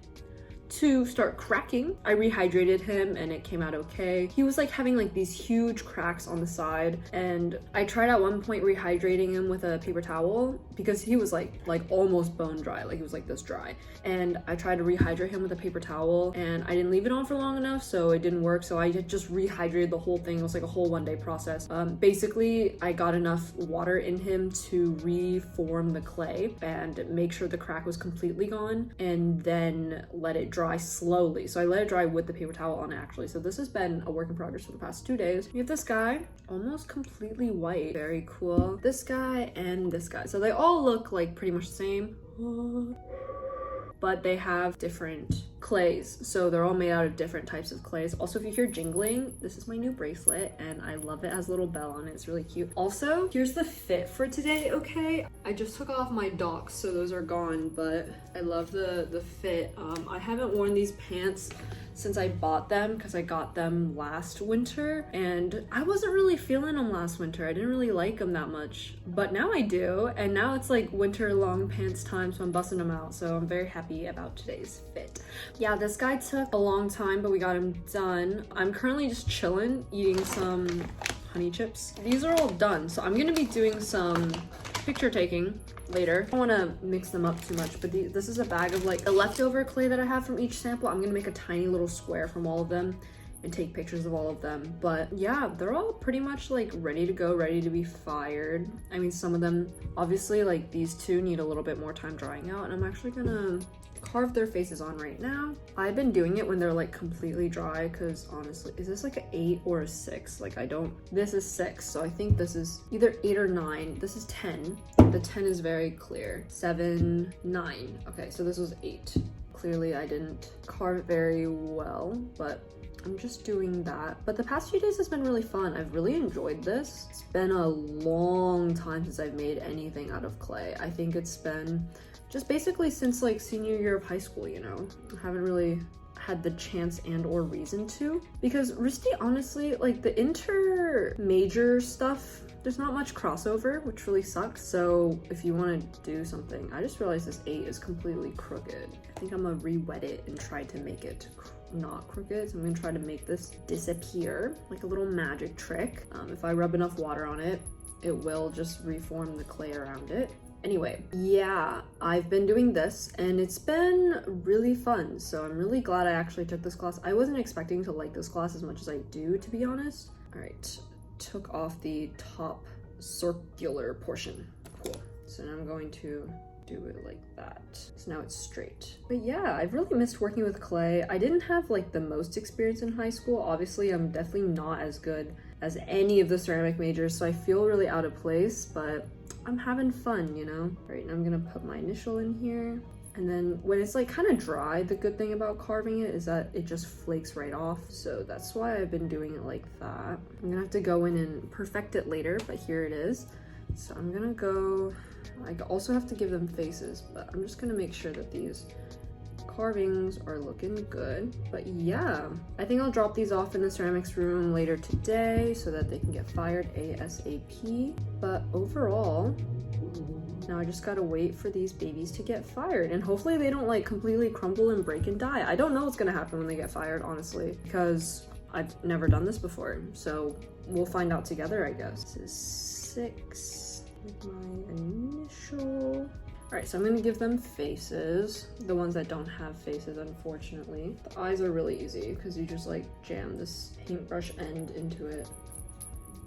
A: to start cracking. I rehydrated him and it came out okay. He was like having like these huge cracks on the side, and I tried at one point rehydrating him with a paper towel because he was like almost bone dry, like he was like this dry, and I tried to rehydrate him with a paper towel and I didn't leave it on for long enough, so it didn't work. So I just rehydrated the whole thing. It was like a whole 1-day process. Basically I got enough water in him to reform the clay and make sure the crack was completely gone, and then let it dry slowly. So I let it dry with the paper towel on actually. So this has been a work in progress for the past 2 days. We have this guy almost completely white, very cool. This guy and this guy. So they all look like pretty much the same, but they have different clays. So they're all made out of different types of clays. Also, if you hear jingling, this is my new bracelet and I love it. It has a little bell on it. It's really cute. Also, here's the fit for today, okay? I just took off my docks, so those are gone, but I love the fit. I haven't worn these pants since I bought them because I got them last winter, and I wasn't really feeling them last winter. I didn't really like them that much, but now I do, and now it's like winter long pants time, so I'm busting them out. So I'm very happy about today's fit. Yeah, this guy took a long time, but we got him done. I'm currently just chilling, eating some honey chips. These are all done, so I'm gonna be doing some picture taking later. I don't want to mix them up too much, but this is a bag of like the leftover clay that I have from each sample. I'm gonna make a tiny little square from all of them and take pictures of all of them. But yeah, they're all pretty much like ready to go, ready to be fired. I mean, some of them, obviously like these two need a little bit more time drying out, and I'm actually gonna carve their faces on right now. I've been doing it when they're like completely dry, because honestly, is this like an 8 or a 6? Like this is 6, so I think this is either 8 or 9. This is 10. The 10 is very clear. 7, 9. Okay, so this was 8. Clearly I didn't carve it very well, but I'm just doing that. But the past few days has been really fun. I've really enjoyed this. It's been a long time since I've made anything out of clay. I think it's been just basically since like senior year of high school, you know. I haven't really had the chance and or reason to, because RISD, honestly, like the inter-major stuff, there's not much crossover, which really sucks. So if you want to do something, I just realized this 8 is completely crooked. I think I'm gonna re-wet it and try to make it not crooked. So I'm gonna try to make this disappear like a little magic trick. If I rub enough water on it, it will just reform the clay around it. Anyway, yeah, I've been doing this and it's been really fun. So I'm really glad I actually took this class. I wasn't expecting to like this class as much as I do, to be honest. All right, took off the top circular portion. Cool. So now I'm going to do it like that. So now it's straight. But yeah, I've really missed working with clay. I didn't have like the most experience in high school. Obviously, I'm definitely not as good as any of the ceramic majors, so I feel really out of place, but I'm having fun, you know? All right, now I'm gonna put my initial in here. And then when it's like kind of dry, the good thing about carving it is that it just flakes right off. So that's why I've been doing it like that. I'm gonna have to go in and perfect it later, but here it is. So I'm gonna go, I also have to give them faces, but I'm just gonna make sure that these carvings are looking good. But yeah, I think I'll drop these off in the ceramics room later today so that they can get fired ASAP. But overall, now I just gotta wait for these babies to get fired, and hopefully they don't like completely crumble and break and die. I don't know what's gonna happen when they get fired, honestly, because I've never done this before. So we'll find out together, I guess. This is 6 with my initial. All right, so I'm gonna give them faces, the ones that don't have faces, unfortunately. The eyes are really easy because you just like jam this paintbrush end into it.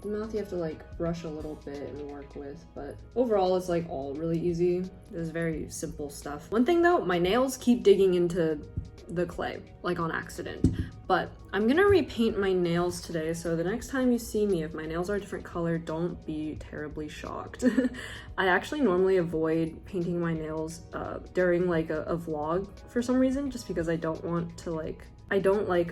A: The mouth you have to like brush a little bit and work with, but overall it's like all really easy. This is very simple stuff. One thing though, my nails keep digging into the clay, like on accident. But I'm gonna repaint my nails today, so the next time you see me, if my nails are a different color, don't be terribly shocked. I actually normally avoid painting my nails during like a vlog for some reason, just because I don't want to like, I don't like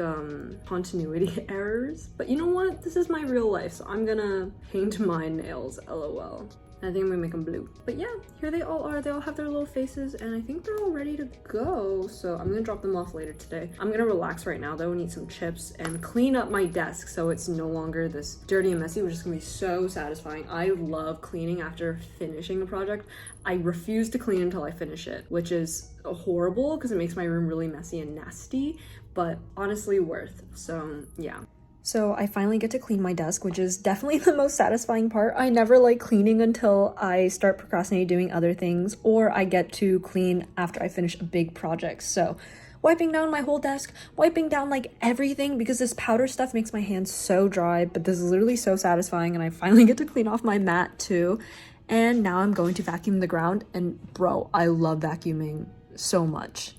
A: continuity errors. But you know what? This is my real life, so I'm gonna paint my nails, LOL. I think I'm gonna make them blue. But yeah, here they all are. They all have their little faces, and I think they're all ready to go. So I'm gonna drop them off later today. I'm gonna relax right now though and eat some chips and clean up my desk so it's no longer this dirty and messy, which is gonna be so satisfying. I love cleaning after finishing a project. I refuse to clean until I finish it, which is horrible because it makes my room really messy and nasty, but honestly worth. So yeah. So I finally get to clean my desk, which is definitely the most satisfying part. I never like cleaning until I start procrastinating doing other things, or I get to clean after I finish a big project. So wiping down my whole desk, wiping down like everything, because this powder stuff makes my hands so dry, but this is literally so satisfying. And I finally get to clean off my mat too. And now I'm going to vacuum the ground, and bro, I love vacuuming so much.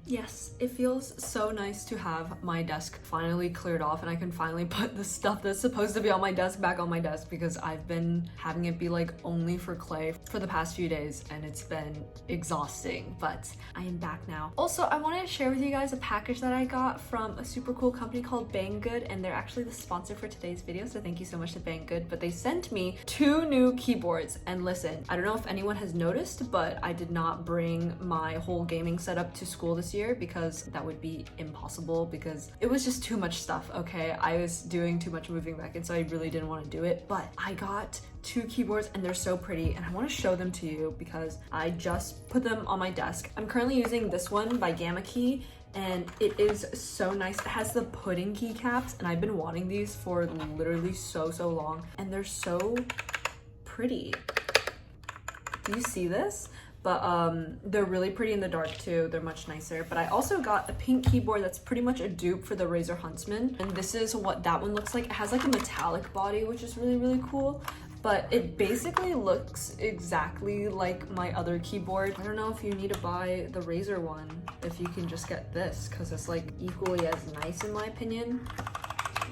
A: Yes, it feels so nice to have my desk finally cleared off, and I can finally put the stuff that's supposed to be on my desk back on my desk, because I've been having it be like only for clay for the past few days and it's been exhausting, but I am back now. Also, I wanted to share with you guys a package that I got from a super cool company called Banggood, and they're actually the sponsor for today's video, so thank you so much to Banggood. But they sent me 2 new keyboards, and listen, I don't know if anyone has noticed, but I did not bring my whole gaming setup to school this year because that would be impossible, because it was just too much stuff, okay? I was doing too much moving back, and so I really didn't want to do it. But I got 2 keyboards and they're so pretty, and I want to show them to you because I just put them on my desk. I'm currently using this one by Gamma Key, and it is so nice. It has the pudding keycaps, and I've been wanting these for literally so long, and they're so pretty. Do you see this? but they're really pretty in the dark too. They're much nicer. But I also got a pink keyboard that's pretty much a dupe for the Razer Huntsman, and this is what that one looks like. It has like a metallic body, which is really, really cool. But it basically looks exactly like my other keyboard. I don't know if you need to buy the Razer one, if you can just get this, because it's like equally as nice in my opinion.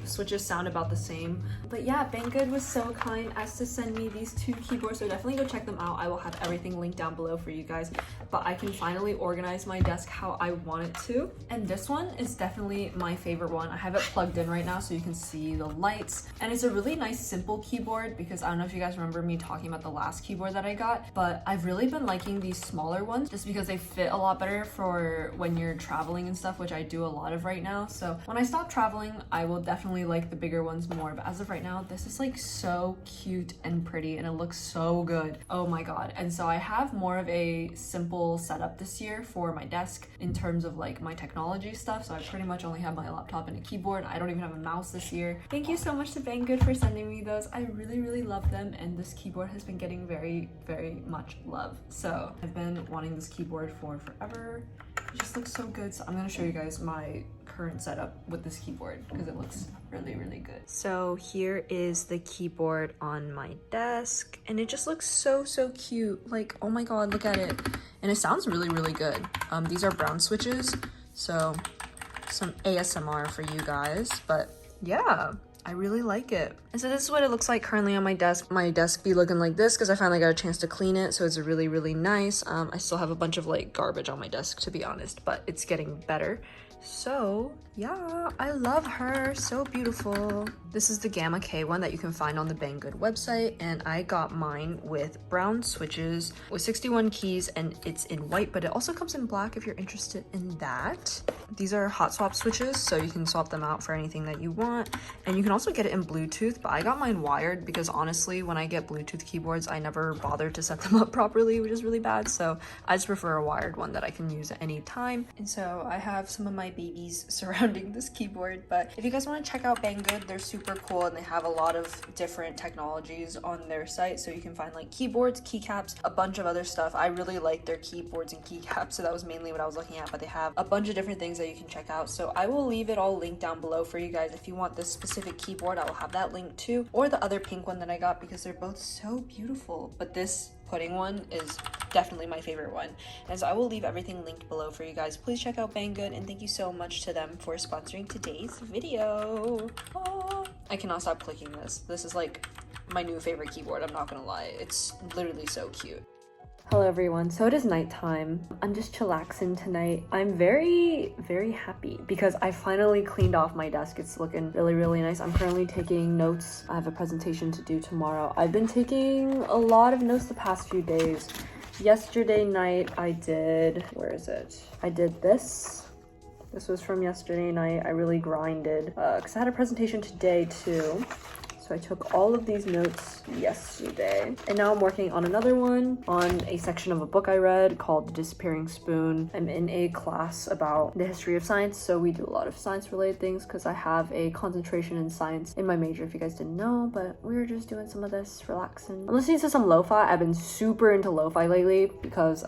A: The switches sound about the same. But yeah, Banggood was so kind as to send me these 2 keyboards, so definitely go check them out. I will have everything linked down below for you guys, but I can finally organize my desk how I want it to. And this one is definitely my favorite one. I have it plugged in right now so you can see the lights, and it's a really nice simple keyboard, because I don't know if you guys remember me talking about the last keyboard that I got, but I've really been liking these smaller ones just because they fit a lot better for when you're traveling and stuff, which I do a lot of right now. So when I stop traveling, I will definitely like the bigger ones more, but as of right now, this is like so cute and pretty, and it looks so good. Oh my god. And so I have more of a simple setup this year for my desk in terms of like my technology stuff, so I pretty much only have my laptop and a keyboard. I don't even have a mouse this year. Thank you so much to Banggood for sending me those. I really, really love them, and this keyboard has been getting very, very much love. So I've been wanting this keyboard for forever. It just looks so good. So I'm gonna show you guys my current setup with this keyboard because it looks really, really good. So here is the keyboard on my desk, and it just looks so, so cute. Like, oh my god, look at it. And it sounds really, really good. These are brown switches, so some ASMR for you guys, but yeah, I really like it. And so this is what it looks like currently on my desk. My desk be looking like this because I finally got a chance to clean it, so it's really, really nice. I still have a bunch of like garbage on my desk, to be honest, but it's getting better. So yeah, I love her, so beautiful. This is the Gamma K one that you can find on the Banggood website, and I got mine with brown switches with 61 keys, and it's in white, but it also comes in black if you're interested in that. These are hot swap switches, so you can swap them out for anything that you want, and you can also get it in Bluetooth, but I got mine wired because honestly, when I get Bluetooth keyboards, I never bother to set them up properly, which is really bad, so I just prefer a wired one that I can use at any time. And so I have some of my babies surrounding this keyboard, but if you guys want to check out Banggood, they're super cool, and they have a lot of different technologies on their site, so you can find like keyboards, keycaps, a bunch of other stuff. I really like their keyboards and keycaps, so that was mainly what I was looking at, but they have a bunch of different things that you can check out, so I will leave it all linked down below for you guys. If you want this specific keyboard, I will have that link too, or the other pink one that I got, because they're both so beautiful, but this pudding one is definitely my favorite one. And so I will leave everything linked below for you guys. Please check out Banggood, and thank you so much to them for sponsoring today's video. Oh, I cannot stop clicking this. This is like my new favorite keyboard, I'm not gonna lie. It's literally so cute. Hello everyone, so it is nighttime. I'm just chillaxing tonight. I'm very, very happy because I finally cleaned off my desk. It's looking really, really nice. I'm currently taking notes. I have a presentation to do tomorrow. I've been taking a lot of notes the past few days. Yesterday night I did, where is it? I did this. This was from yesterday night. I really grinded because I had a presentation today too. So I took all of these notes yesterday, and now I'm working on another one on a section of a book I read called The Disappearing Spoon. I'm in a class about the history of science, so we do a lot of science related things because I have a concentration in science in my major, if you guys didn't know, but we were just doing some of this, relaxing. I'm listening to some lo-fi. I've been super into lo-fi lately because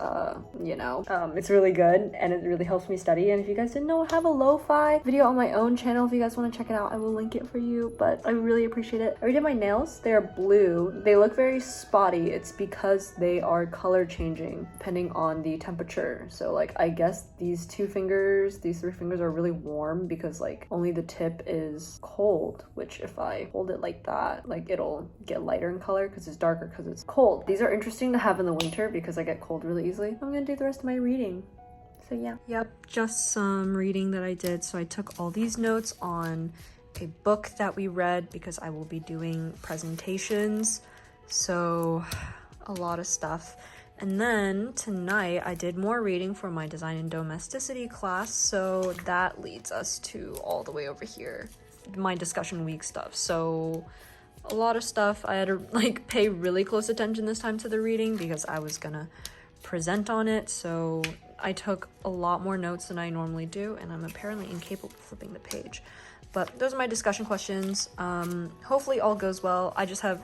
A: you know, it's really good and it really helps me study. And if you guys didn't know, I have a lo-fi video on my own channel. If you guys want to check it out, I will link it for you, but I really appreciate it. I redid my nails. They are blue. They look very spotty. It's because they are color changing depending on the temperature. So like, I guess these three fingers are really warm because like only the tip is cold, which if I hold it like that, like it'll get lighter in color because it's darker because it's cold. These are interesting to have in the winter because I get cold really easily. I'm gonna do the rest of my reading. So yeah. Yep, just some reading that I did. So I took all these notes on a book that we read because I will be doing presentations, so a lot of stuff. And then tonight I did more reading for my design and domesticity class, so that leads us to all the way over here, my discussion week stuff. So a lot of stuff. I had to like pay really close attention this time to the reading because I was gonna present on it, so I took a lot more notes than I normally do, and I'm apparently incapable of flipping the page. But those are my discussion questions. Hopefully all goes well. I just have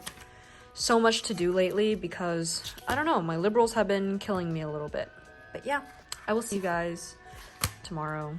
A: so much to do lately because, I don't know, my liberals have been killing me a little bit. But yeah, I will see you guys tomorrow.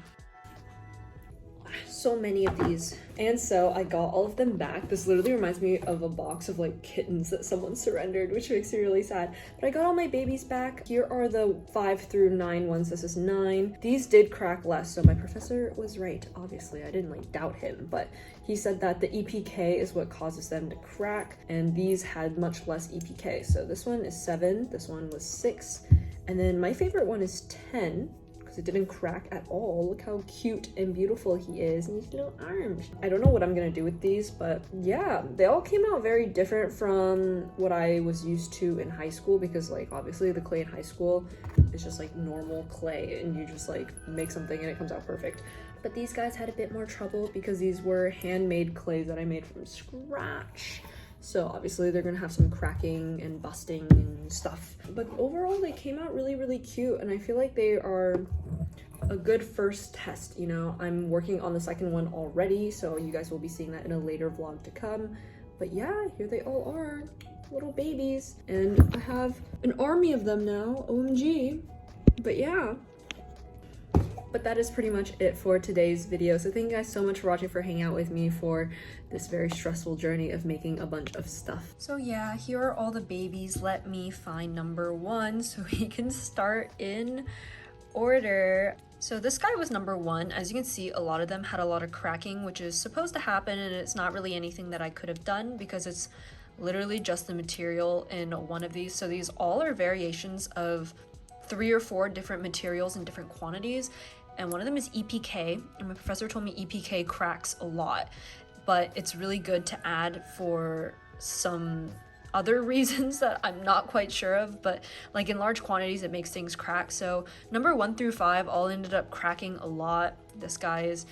A: So many of these. And so I got all of them back. This literally reminds me of a box of like kittens that someone surrendered, which makes me really sad. But I got all my babies back. Here are the 5 through 9 ones. This is 9. These did crack less, so my professor was right. Obviously, I didn't like doubt him, but he said that the EPK is what causes them to crack, and these had much less EPK. So this one is 7, this one was 6, and then my favorite one is 10. It didn't crack at all. Look how cute and beautiful he is, and his little arms. I don't know what I'm gonna do with these, but yeah, they all came out very different from what I was used to in high school, because like obviously the clay in high school is just like normal clay and you just like make something and it comes out perfect. But these guys had a bit more trouble because these were handmade clays that I made from scratch. So obviously they're gonna have some cracking and busting and stuff. But overall they came out really, really cute, and I feel like they are a good first test, you know. I'm working on the second one already, so you guys will be seeing that in a later vlog to come. But yeah, here they all are, little babies. And I have an army of them now, OMG. But yeah. But that is pretty much it for today's video. So thank you guys so much for watching, for hanging out with me for this very stressful journey of making a bunch of stuff. So yeah, here are all the babies. Let me find number 1 so we can start in order. So this guy was number 1. As you can see, a lot of them had a lot of cracking, which is supposed to happen, and it's not really anything that I could have done because it's literally just the material in one of these. So these all are variations of 3 or 4 different materials in different quantities. And one of them is EPK, and my professor told me EPK cracks a lot, but it's really good to add for some other reasons that I'm not quite sure of, but like in large quantities it makes things crack. So number 1 through 5 all ended up cracking a lot. This guy is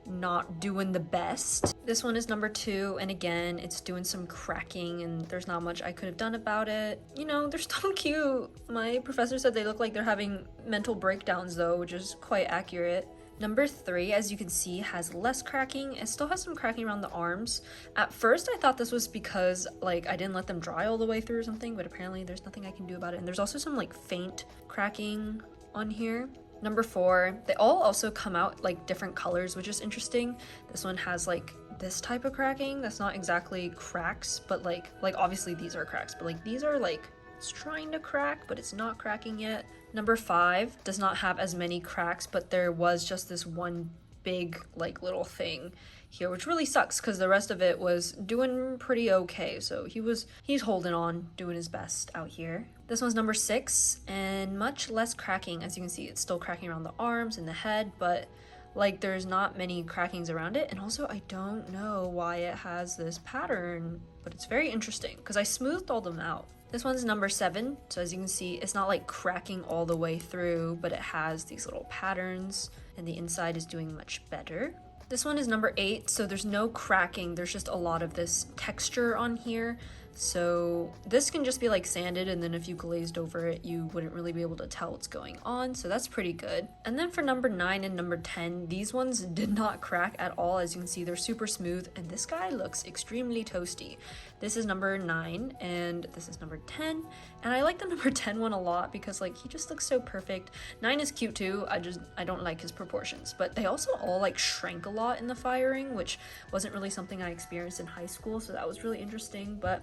A: not doing the best. This one is number 2, and again it's doing some cracking and there's not much I could have done about it. You know, they're still cute. My professor said they look like they're having mental breakdowns though, which is quite accurate. Number 3, as you can see, has less cracking. It still has some cracking around the arms. At first I thought this was because like I didn't let them dry all the way through or something, but apparently there's nothing I can do about it. And there's also some like faint cracking on here. Number 4, they all also come out like different colors, which is interesting. This one has like this type of cracking that's not exactly cracks, but like obviously these are cracks, but like these are like it's trying to crack, but it's not cracking yet. Number 5 does not have as many cracks, but there was just this one big like little thing here, which really sucks because the rest of it was doing pretty okay. So he's holding on, doing his best out here. This one's number 6, and much less cracking. As you can see, it's still cracking around the arms and the head, but like there's not many crackings around it. And also I don't know why it has this pattern, but it's very interesting because I smoothed all them out. This one's number 7, so as you can see, it's not like cracking all the way through, but it has these little patterns, and the inside is doing much better. This one is number 8, so there's no cracking, there's just a lot of this texture on here. So this can just be like sanded, and then if you glazed over it, you wouldn't really be able to tell what's going on, so that's pretty good. And then for number 9 and number 10, these ones did not crack at all. As you can see, they're super smooth, and this guy looks extremely toasty. This is number 9, and this is number 10, and I like the number 10 one a lot because like he just looks so perfect. 9 is cute too, I don't like his proportions, but they also all like shrank a lot in the firing, which wasn't really something I experienced in high school, so that was really interesting. But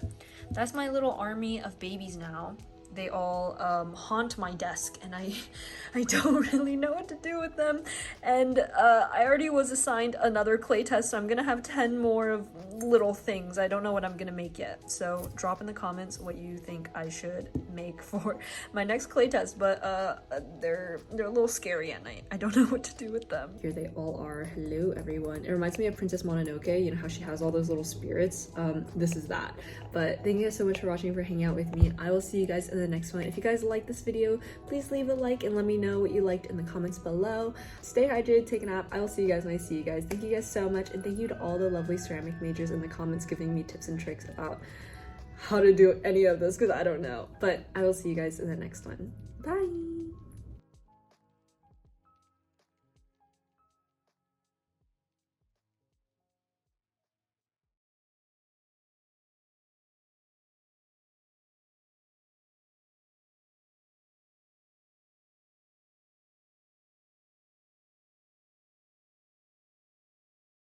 A: that's my little army of babies now. They all haunt my desk, and I don't really know what to do with them. And I already was assigned another clay test, so I'm gonna have 10 more of little things. I don't know what I'm gonna make yet, so drop in the comments what you think I should make for my next clay test. But they're a little scary at night. I don't know what to do with them. Here they all are. Hello everyone. It reminds me of Princess Mononoke, you know how she has all those little spirits. This is that. But thank you guys so much for watching, for hanging out with me. I will see you guys in the next one. If you guys like this video, please leave a like and let me know what you liked in the comments below. Stay hydrated, take a nap. I will see you guys when I see you guys. Thank you guys so much, and thank you to all the lovely ceramic majors in the comments giving me tips and tricks about how to do any of this, because I don't know. But I will see you guys in the next one. Bye!